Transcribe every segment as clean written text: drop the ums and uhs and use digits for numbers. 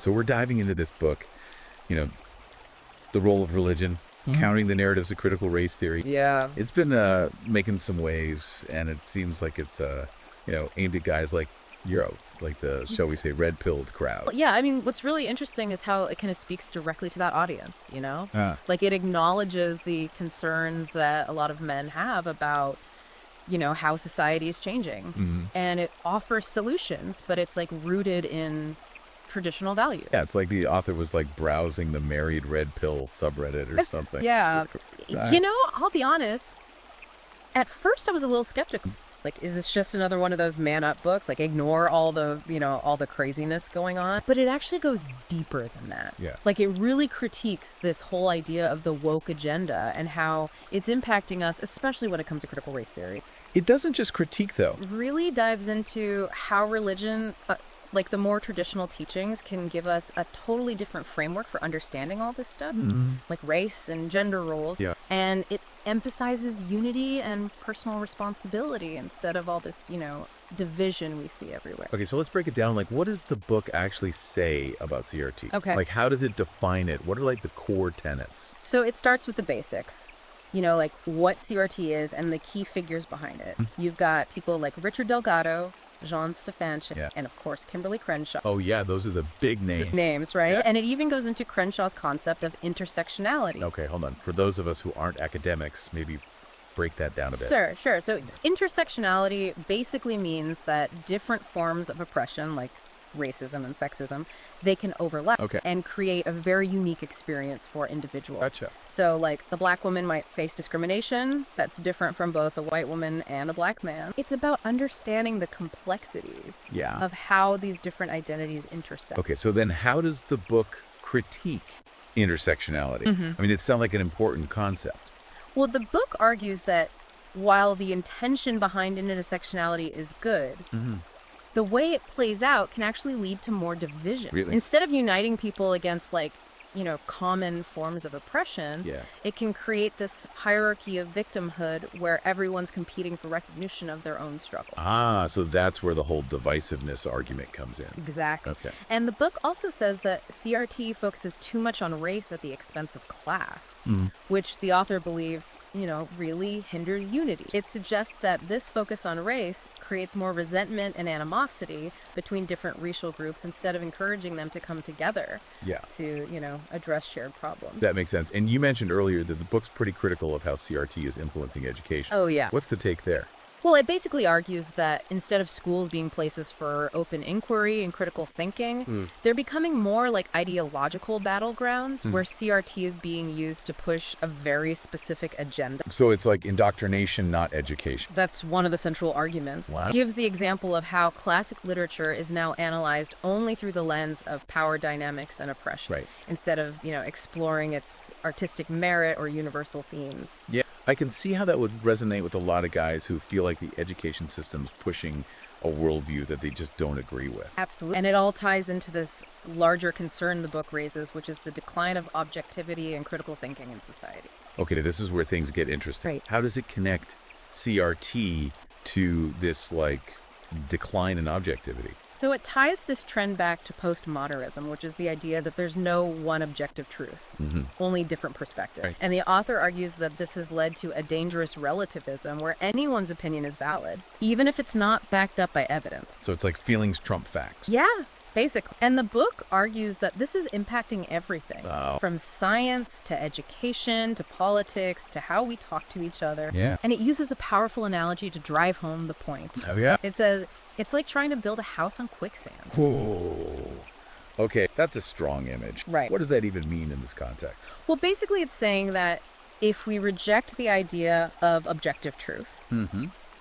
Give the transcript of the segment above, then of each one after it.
So we're diving into this book, you know, the role of religion, countering the narratives of critical race theory. Yeah. It's been making some waves, and it seems like it's, aimed at guys like like the, shall we say, red-pilled crowd. Well, yeah, I mean, what's really interesting is how it kind of speaks directly to that audience, you know? Like, it acknowledges the concerns that a lot of men have about, how society is changing. And it offers solutions, but it's, like, rooted in traditional values. Yeah, it's like the author was, like, browsing the married red pill subreddit or something. Yeah. I'll be honest, at first I was a little skeptical. Like, is this just another one of those man-up books? Like, ignore all the, all the craziness going on. But it actually goes deeper than that. Yeah. Like, it really critiques this whole idea of the woke agenda and how it's impacting us, especially when it comes to critical race theory. It doesn't just critique, though. It really dives into how religion, like the more traditional teachings, can give us a totally different framework for understanding all this stuff, like race and gender roles. Yeah. And it emphasizes unity and personal responsibility instead of all this, division we see everywhere. Okay, so let's break it down. Like, what does the book actually say about CRT? Okay. Like, how does it define it? What are, like, the core tenets? So it starts with the basics. Like what CRT is and the key figures behind it. You've got people like Richard Delgado, Jean Stefanchik, and of course Kimberly Crenshaw. Oh yeah, those are the big names. Right? Yeah. And it even goes into Crenshaw's concept of intersectionality. Okay, hold on. For those of us who aren't academics, maybe break that down a bit. Sure. So intersectionality basically means that different forms of oppression, like racism and sexism, they can overlap and create a very unique experience for individuals. Gotcha. So, like, the black woman might face discrimination that's different from both a white woman and a black man. It's about understanding the complexities of how these different identities intersect. Okay, so then how does the book critique intersectionality? I mean, it sounds like an important concept. Well, the book argues that while the intention behind intersectionality is good, the way it plays out can actually lead to more division. Really? Instead of uniting people against, like, common forms of oppression, it can create this hierarchy of victimhood where everyone's competing for recognition of their own struggle. Ah, so that's where the whole divisiveness argument comes in. Exactly. Okay. And the book also says that CRT focuses too much on race at the expense of class, which the author believes, really hinders unity. It suggests that this focus on race creates more resentment and animosity between different racial groups instead of encouraging them to come together to, address shared problems. That makes sense. And you mentioned earlier that the book's pretty critical of how CRT is influencing education. Oh, yeah. What's the take there? Well, it basically argues that instead of schools being places for open inquiry and critical thinking, they're becoming more like ideological battlegrounds where CRT is being used to push a very specific agenda. So it's like indoctrination, not education. That's one of the central arguments. Wow. It gives the example of how classic literature is now analyzed only through the lens of power dynamics and oppression, instead of, exploring its artistic merit or universal themes. Yeah, I can see how that would resonate with a lot of guys who feel like the education system's pushing a worldview that they just don't agree with. Absolutely. And it all ties into this larger concern the book raises, which is the decline of objectivity and critical thinking in society. Okay, this is where things get interesting. Right. How does it connect CRT to this, like, decline in objectivity? So it ties this trend back to postmodernism, which is the idea that there's no one objective truth, only different perspectives. Right. And the author argues that this has led to a dangerous relativism where anyone's opinion is valid, even if it's not backed up by evidence. So it's like feelings trump facts. Yeah, basically. And the book argues that this is impacting everything, from science to education to politics to how we talk to each other. Yeah. And it uses a powerful analogy to drive home the point. Oh, yeah? It says, it's like trying to build a house on quicksand. Whoa. Okay, that's a strong image. Right. What does that even mean in this context? Well, basically it's saying that if we reject the idea of objective truth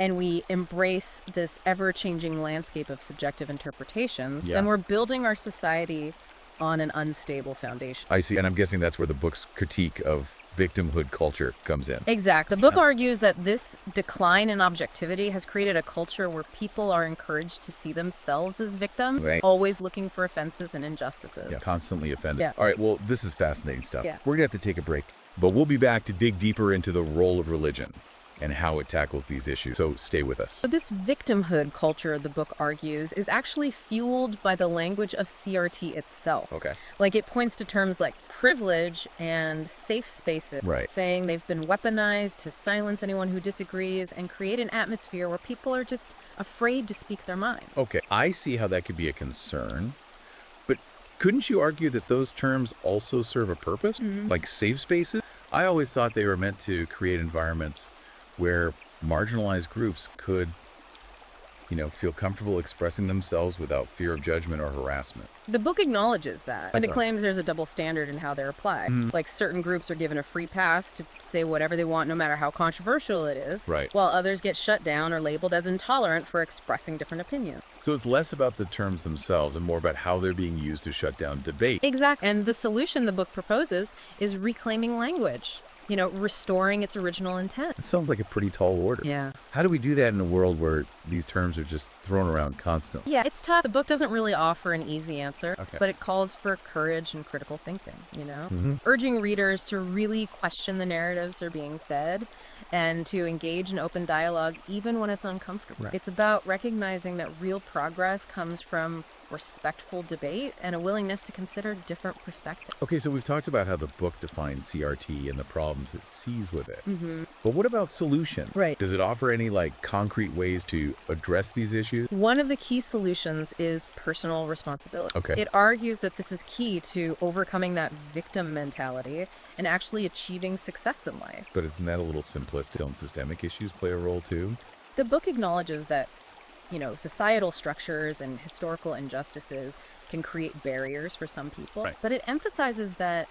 and we embrace this ever-changing landscape of subjective interpretations, then we're building our society on an unstable foundation. I see, and I'm guessing that's where the book's critique of victimhood culture comes in. Exactly. The book argues that this decline in objectivity has created a culture where people are encouraged to see themselves as victims, always looking for offenses and injustices. Yeah, constantly offended. Yeah. All right, well, this is fascinating stuff. Yeah. We're going to have to take a break, but we'll be back to dig deeper into the role of religion. and how it tackles these issues. So stay with us. So this victimhood culture, the book argues, is actually fueled by the language of CRT itself. Okay. Like it points to terms like privilege and safe spaces, Right. saying they've been weaponized to silence anyone who disagrees and create an atmosphere where people are just afraid to speak their mind. Okay, I see how that could be a concern, but couldn't you argue that those terms also serve a purpose? Like safe spaces? I always thought they were meant to create environments where marginalized groups could, feel comfortable expressing themselves without fear of judgment or harassment. The book acknowledges that, and it Okay. claims there's a double standard in how they're applied. Like certain groups are given a free pass to say whatever they want, no matter how controversial it is, Right. while others get shut down or labeled as intolerant for expressing different opinions. So it's less about the terms themselves and more about how they're being used to shut down debate. Exactly. And the solution the book proposes is reclaiming language, restoring its original intent. It sounds like a pretty tall order. Yeah. How do we do that in a world where these terms are just thrown around constantly? Yeah, it's tough. The book doesn't really offer an easy answer, Okay. but it calls for courage and critical thinking, urging readers to really question the narratives they're being fed and to engage in open dialogue even when it's uncomfortable. Right. It's about recognizing that real progress comes from respectful debate and a willingness to consider different perspectives. Okay, so we've talked about how the book defines CRT and the problems it sees with it. But what about solution? Right. Does it offer any concrete ways to address these issues? One of the key solutions is personal responsibility. Okay. It argues that this is key to overcoming that victim mentality and actually achieving success in life. But isn't that a little simplistic? Don't systemic issues play a role too? The book acknowledges that, societal structures and historical injustices can create barriers for some people, Right. but it emphasizes that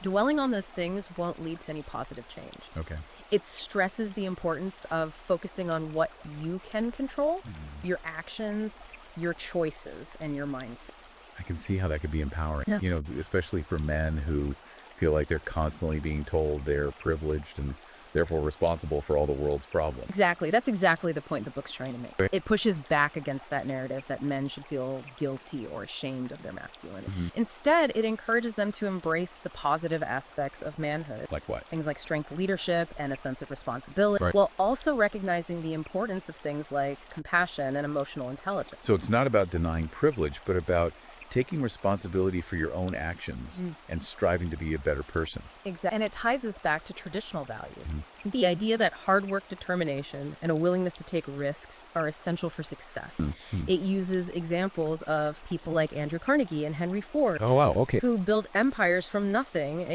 dwelling on those things won't lead to any positive change. Okay. It stresses the importance of focusing on what you can control, your actions, your choices, and your mindset. I can see how that could be empowering, Yeah. Especially for men who feel like they're constantly being told they're privileged and therefore responsible for all the world's problems. Exactly. That's exactly the point the book's trying to make. Right. It pushes back against that narrative that men should feel guilty or ashamed of their masculinity. Instead, it encourages them to embrace the positive aspects of manhood. Like what? Things like strength, leadership, and a sense of responsibility, Right. while also recognizing the importance of things like compassion and emotional intelligence. So it's not about denying privilege, but about taking responsibility for your own actions and striving to be a better person. Exactly. And it ties this back to traditional values. The idea that hard work, determination, and a willingness to take risks are essential for success. It uses examples of people like Andrew Carnegie and Henry Ford, Oh, wow. Okay. who built empires from nothing,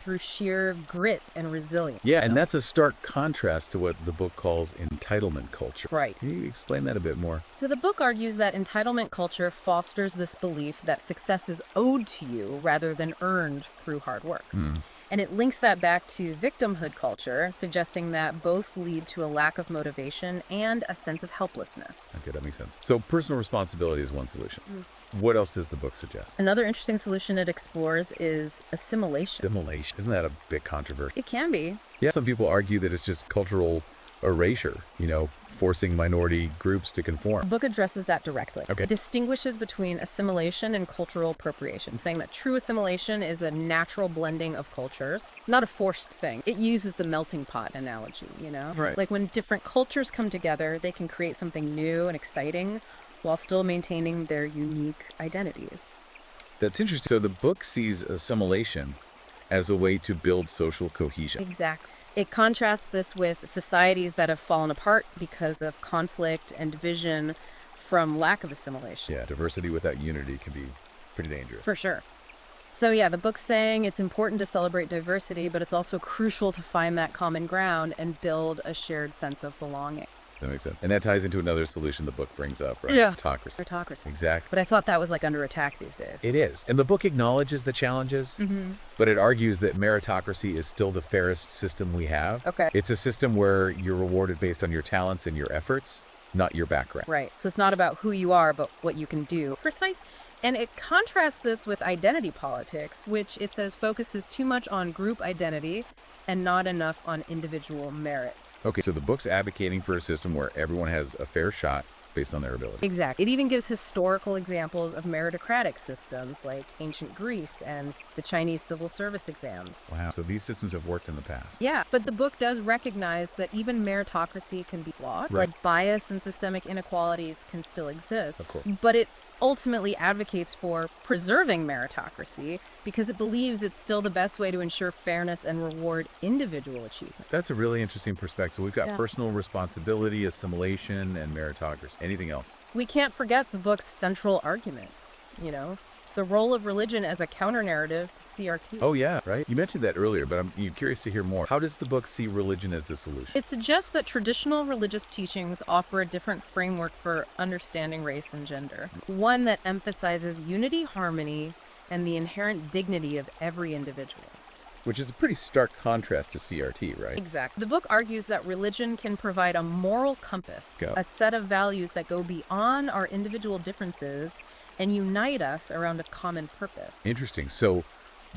through sheer grit and resilience. Yeah, and that's a stark contrast to what the book calls entitlement culture. Right. Can you explain that a bit more? So the book argues that entitlement culture fosters this belief that success is owed to you rather than earned through hard work. And it links that back to victimhood culture, suggesting that both lead to a lack of motivation and a sense of helplessness. Okay, that makes sense. So personal responsibility is one solution. What else does the book suggest? Another interesting solution it explores is assimilation. Assimilation. Isn't that a bit controversial? It can be. Yeah, some people argue that it's just cultural erasure, forcing minority groups to The conform. book addresses that directly. Okay. It distinguishes between assimilation and cultural appropriation, saying that true assimilation is a natural blending of cultures, not a forced thing. It uses the melting pot analogy. Right. Like when different cultures come together, they can create something new and exciting while still maintaining their unique identities. That's interesting. So the book sees assimilation as a way to build social cohesion. Exactly. It contrasts this with societies that have fallen apart because of conflict and division from lack of assimilation. Yeah, diversity without unity can be pretty dangerous. For sure. So yeah, the book's saying it's important to celebrate diversity, but it's also crucial to find that common ground and build a shared sense of belonging. That makes sense. And that ties into another solution the book brings up, right? Yeah. Autocracy. Meritocracy. Exactly. But I thought that was under attack these days. It is. And the book acknowledges the challenges, but it argues that meritocracy is still the fairest system we have. Okay. It's a system where you're rewarded based on your talents and your efforts, not your background. Right. So it's not about who you are, but what you can do. Precise. And it contrasts this with identity politics, which it says focuses too much on group identity and not enough on individual merit. Okay, so the book's advocating for a system where everyone has a fair shot based on their ability. Exactly. It even gives historical examples of meritocratic systems like ancient Greece and the Chinese civil service exams. Wow. So these systems have worked in the past. Yeah, but the book does recognize that even meritocracy can be flawed. Right. Like bias and systemic inequalities can still exist. Of course. But it ultimately advocates for preserving meritocracy because it believes it's still the best way to ensure fairness and reward individual achievement. That's a really interesting perspective. We've got Yeah. personal responsibility, assimilation, and meritocracy. Anything else? We can't forget the book's central argument, the role of religion as a counter-narrative to CRT. Oh, yeah, right? You mentioned that earlier, but I'm curious to hear more. How does the book see religion as the solution? It suggests that traditional religious teachings offer a different framework for understanding race and gender, one that emphasizes unity, harmony, and the inherent dignity of every individual. Which is a pretty stark contrast to CRT, right? Exactly. The book argues that religion can provide a moral compass, Go. a set of values that go beyond our individual differences and unite us around a common purpose. Interesting. So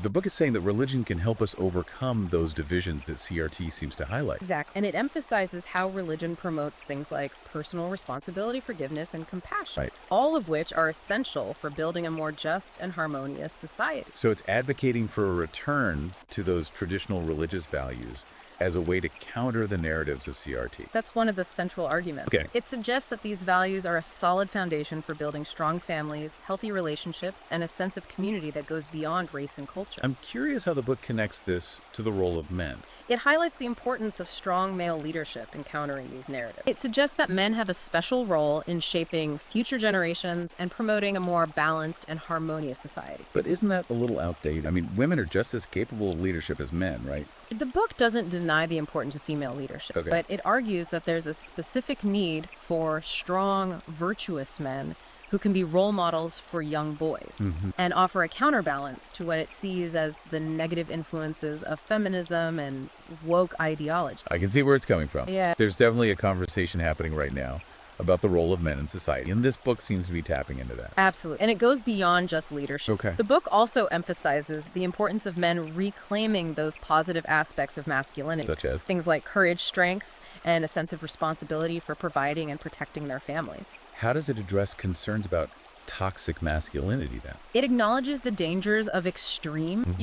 the book is saying that religion can help us overcome those divisions that CRT seems to highlight. Exactly. And it emphasizes how religion promotes things like personal responsibility, forgiveness, and compassion, Right. all of which are essential for building a more just and harmonious society. So it's advocating for a return to those traditional religious values as a way to counter the narratives of CRT. That's one of the central arguments. Okay. It suggests that these values are a solid foundation for building strong families, healthy relationships, and a sense of community that goes beyond race and culture. I'm curious how the book connects this to the role of men. It highlights the importance of strong male leadership in countering these narratives. It suggests that men have a special role in shaping future generations and promoting a more balanced and harmonious society. But isn't that a little outdated? I mean, women are just as capable of leadership as men, right? The book doesn't deny the importance of female leadership, Okay. but it argues that there's a specific need for strong, virtuous men who can be role models for young boys and offer a counterbalance to what it sees as the negative influences of feminism and woke ideology. I can see where it's coming from. Yeah. There's definitely a conversation happening right now about the role of men in society, and this book seems to be tapping into that. Absolutely. And it goes beyond just leadership. Okay. The book also emphasizes the importance of men reclaiming those positive aspects of masculinity. Such as? Things like courage, strength, and a sense of responsibility for providing and protecting their family. How does it address concerns about toxic masculinity then? It acknowledges the dangers of extreme,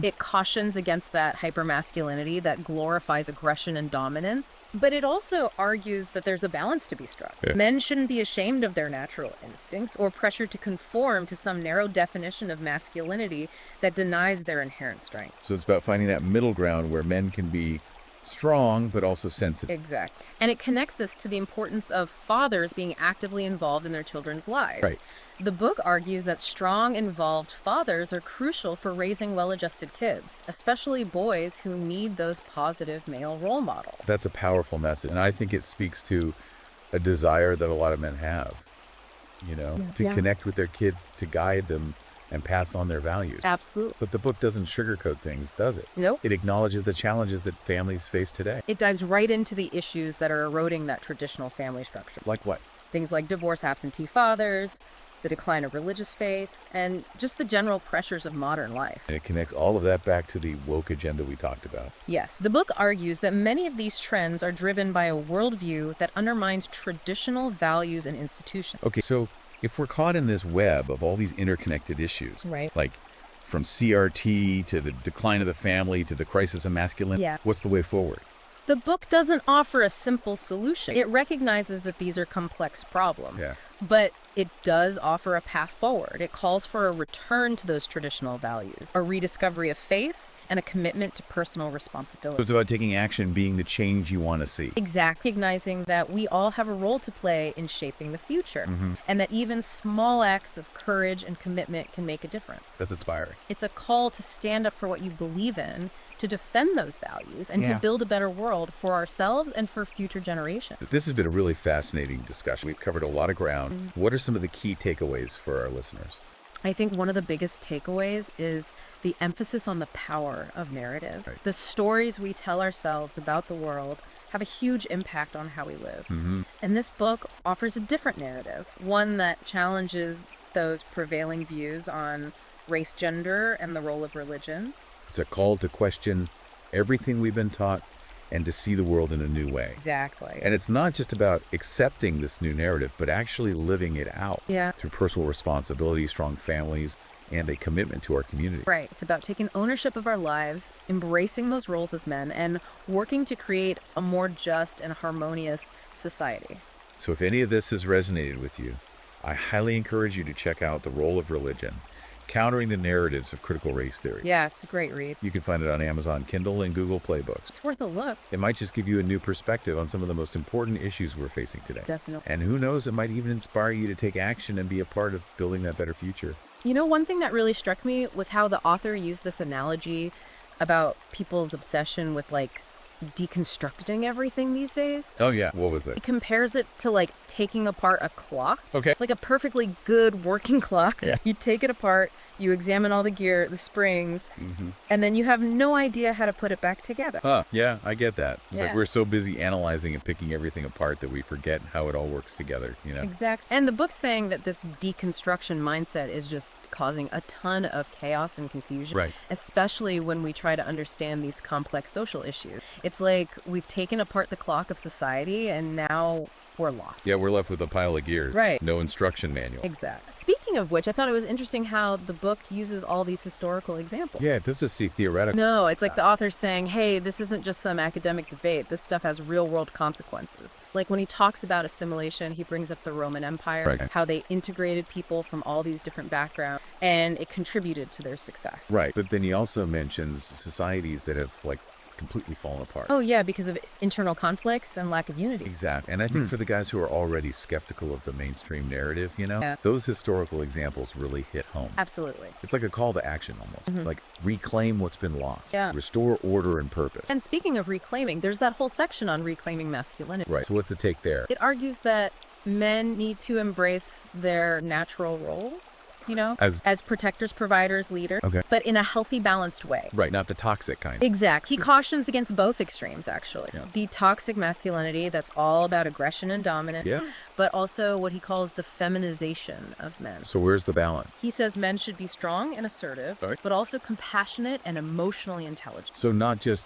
It cautions against that hypermasculinity that glorifies aggression and dominance. But it also argues that there's a balance to be struck. Yeah. Men shouldn't be ashamed of their natural instincts or pressured to conform to some narrow definition of masculinity that denies their inherent strengths. So it's about finding that middle ground where men can be strong but also sensitive. Exactly. And it connects this to the importance of fathers being actively involved in their children's lives. Right. The book argues that strong, involved fathers are crucial for raising well-adjusted kids, especially boys who need those positive male role models. That's a powerful message, and I think it speaks to a desire that a lot of men have, to Yeah. connect with their kids, to guide them and pass on their values. Absolutely. But the book doesn't sugarcoat things, does it? Nope. It acknowledges the challenges that families face today. It dives right into the issues that are eroding that traditional family structure. Like what? Things like divorce, absentee fathers, the decline of religious faith, and just the general pressures of modern life. And it connects all of that back to the woke agenda we talked about. Yes, the book argues that many of these trends are driven by a worldview that undermines traditional values and institutions. Okay, so if we're caught in this web of all these interconnected issues, Right. like from CRT to the decline of the family to the crisis of masculinity, Yeah. what's the way forward? The book doesn't offer a simple solution. It recognizes that these are complex problems. Yeah. But it does offer a path forward. It calls for a return to those traditional values, a rediscovery of faith, and a commitment to personal So responsibility. it's about taking action, being the change you want to see. Exactly. Recognizing that we all have a role to play in shaping the future, and that even small acts of courage and commitment can make a difference. That's inspiring. It's a call to stand up for what you believe in, to defend those values, and Yeah. to build a better world for ourselves and for future generations. This has been a really fascinating discussion. We've covered a lot of ground. What are some of the key takeaways for our listeners? I think one of the biggest takeaways is the emphasis on the power of narratives. Right. The stories we tell ourselves about the world have a huge impact on how we live. And this book offers a different narrative, one that challenges those prevailing views on race, gender, and the role of religion. It's a call to question everything we've been taught and to see the world in a new way. Exactly. And it's not just about accepting this new narrative, but actually living it out through personal responsibility, strong families, and a commitment to our community. Right. It's about taking ownership of our lives, embracing those roles as men, and working to create a more just and harmonious society. So if any of this has resonated with you, I highly encourage you to check out The Role of Religion, Countering the Narratives of Critical Race Theory. Yeah, it's a great read. You can find it on Amazon Kindle and Google Play Books. It's worth a look. It might just give you a new perspective on some of the most important issues we're facing today. Definitely. And who knows, it might even inspire you to take action and be a part of building that better future. You know, one thing that really struck me was how the author used this analogy about people's obsession with, like, deconstructing everything these days. Oh, yeah. What was it? He compares it to, like, taking apart a clock. Okay. Like a perfectly good working clock. Yeah. You take it apart, you examine all the gear, the springs, and then you have no idea how to put it back together. Huh. Yeah, I get that. It's like Yeah. we're so busy analyzing and picking everything apart that we forget how it all works together, you know? Exactly. And the book's saying that this deconstruction mindset is just causing a ton of chaos and confusion. Right. Especially when we try to understand these complex social issues. It's like we've taken apart the clock of society and now we're lost. Yeah, we're left with a pile of gears. Right. No instruction manual. Exactly. Speaking of which, I thought it was interesting how the book uses all these historical examples. Yeah, it doesn't just stay theoretical. No, it's like the author's saying, hey, this isn't just some academic debate. This stuff has real world consequences. Like when he talks about assimilation, he brings up the Roman Empire, Right. how they integrated people from all these different backgrounds, and it contributed to their success. Right. But then he also mentions societies that have, like, completely fallen apart. Oh, yeah, because of internal conflicts and lack of unity. Exactly. And I think for the guys who are already skeptical of the mainstream narrative, you know, Yeah. those historical examples really hit home. Absolutely. It's like a call to action almost. Like reclaim what's been lost. Yeah. Restore order and purpose. And speaking of reclaiming, there's that whole section on reclaiming masculinity. Right. So what's the take there? It argues that men need to embrace their natural roles, you know, As protectors, providers, leaders, Okay. but in a healthy, balanced way. Right, not the toxic kind. Exactly. He cautions against both extremes, actually. Yeah. The toxic masculinity that's all about aggression and dominance, Yeah. but also what he calls the feminization of men. So where's the balance? He says men should be strong and assertive, All right. but also compassionate and emotionally intelligent. So not just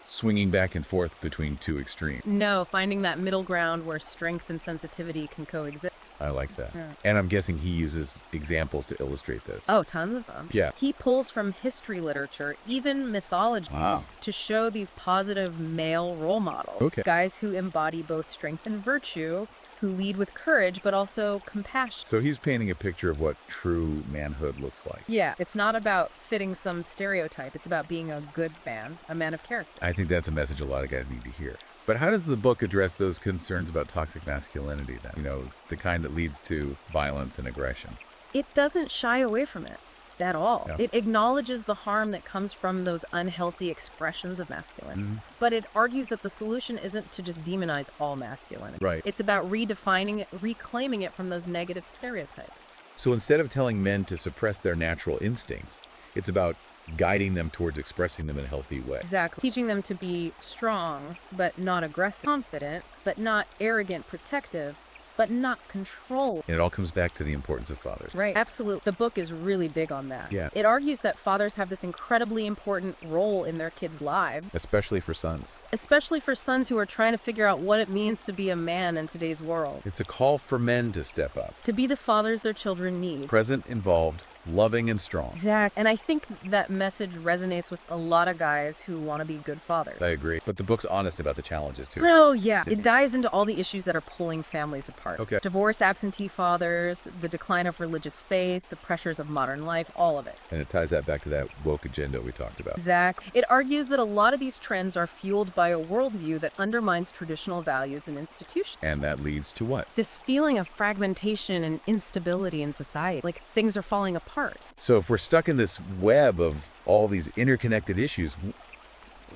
swinging back and forth between two extremes. No, finding that middle ground where strength and sensitivity can coexist. I like that. Yeah. And I'm guessing he uses examples to illustrate this. Oh, tons of them. Yeah. He pulls from history literature, even mythology, Wow. to show these positive male role models. Okay. Guys who embody both strength and virtue, who lead with courage, but also compassion. So he's painting a picture of what true manhood looks like. Yeah, it's not about fitting some stereotype. It's about being a good man, a man of character. I think that's a message a lot of guys need to hear. But how does the book address those concerns about toxic masculinity then? You know, the kind that leads to violence and aggression. It doesn't shy away from it at all. Yeah. It acknowledges the harm that comes from those unhealthy expressions of masculinity. But it argues that the solution isn't to just demonize all masculinity. Right. It's about redefining it, reclaiming it from those negative stereotypes. So instead of telling men to suppress their natural instincts, it's about guiding them towards expressing them in a healthy way. Exactly. Teaching them to be strong, but not aggressive. Confident, but not arrogant, protective, but not controlled. And it all comes back to the importance of fathers. Right. Absolutely. The book is really big on that. Yeah. It argues that fathers have this incredibly important role in their kids' lives, Especially for sons. especially for sons who are trying to figure out what it means to be a man in today's world. It's a call for men to step up. To be the fathers their children need. Present, involved, loving, and strong. Exactly. And I think that message resonates with a lot of guys who want to be good fathers. I agree. But the book's honest about the challenges, too. Oh, yeah. It dives into all the issues that are pulling families apart. Okay. Divorce, absentee fathers, the decline of religious faith, the pressures of modern life, all of it. And it ties that back to that woke agenda we talked about. Exactly. It argues that a lot of these trends are fueled by a worldview that undermines traditional values and institutions. And that leads to what? This feeling of fragmentation and instability in society, like things are falling apart. So if we're stuck in this web of all these interconnected issues,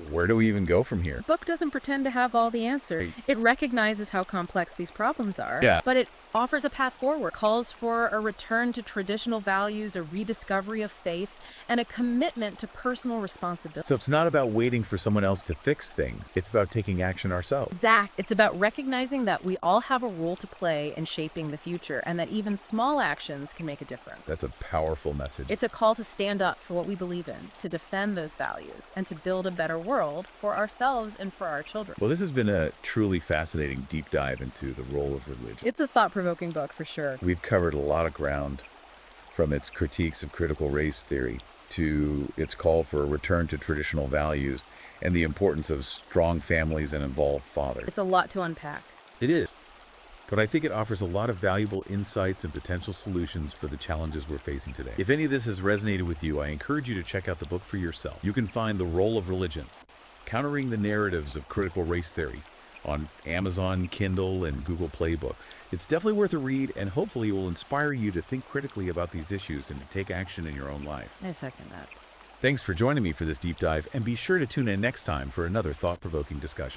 where do we even go from here? The book doesn't pretend to have all the answers. It recognizes how complex these problems are, Yeah. but it offers a path forward, calls for a return to traditional values, a rediscovery of faith, and a commitment to personal responsibility. So it's not about waiting for someone else to fix things. It's about taking action ourselves. It's about recognizing that we all have a role to play in shaping the future, and that even small actions can make a difference. That's a powerful message. It's a call to stand up for what we believe in, to defend those values, and to build a better world, for ourselves and for our children. Well, this has been a truly fascinating deep dive into the role of religion. It's a thought-provoking book for sure. We've covered a lot of ground, from its critiques of critical race theory to its call for a return to traditional values and the importance of strong families and involved fathers. It's a lot to unpack. It is. But I think it offers a lot of valuable insights and potential solutions for the challenges we're facing today. If any of this has resonated with you, I encourage you to check out the book for yourself. You can find The Role of Religion, Countering the Narratives of Critical Race Theory on Amazon, Kindle, and Google Play Books. It's definitely worth a read, and hopefully it will inspire you to think critically about these issues and to take action in your own life. I second that. Thanks for joining me for this deep dive, and be sure to tune in next time for another thought-provoking discussion.